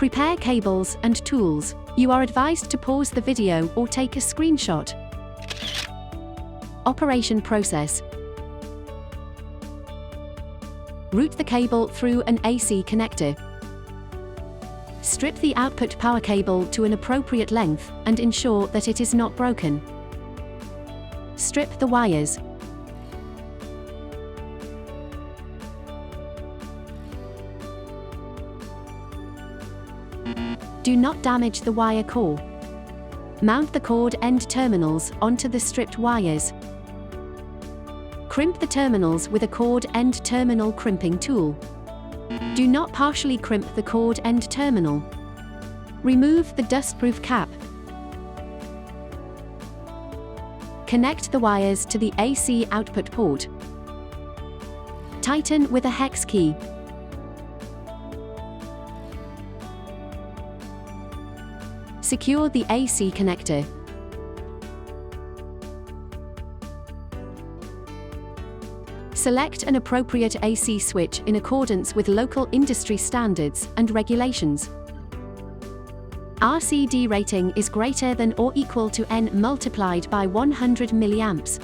Prepare cables and tools. You are advised to pause the video or take a screenshot. Operation process. Route the cable through an AC connector. Strip the output power cable to an appropriate length and ensure that it is not broken. Strip the wires. Do not damage the wire core. Mount the cord end terminals onto the stripped wires. Crimp the terminals with a cord end terminal crimping tool. Do not partially crimp the cord end terminal. Remove the dustproof cap. Connect the wires to the AC output port. Tighten with a hex key. Secure the AC connector. Select an appropriate AC switch in accordance with local industry standards and regulations. RCD rating is greater than or equal to N multiplied by 100 milliamps.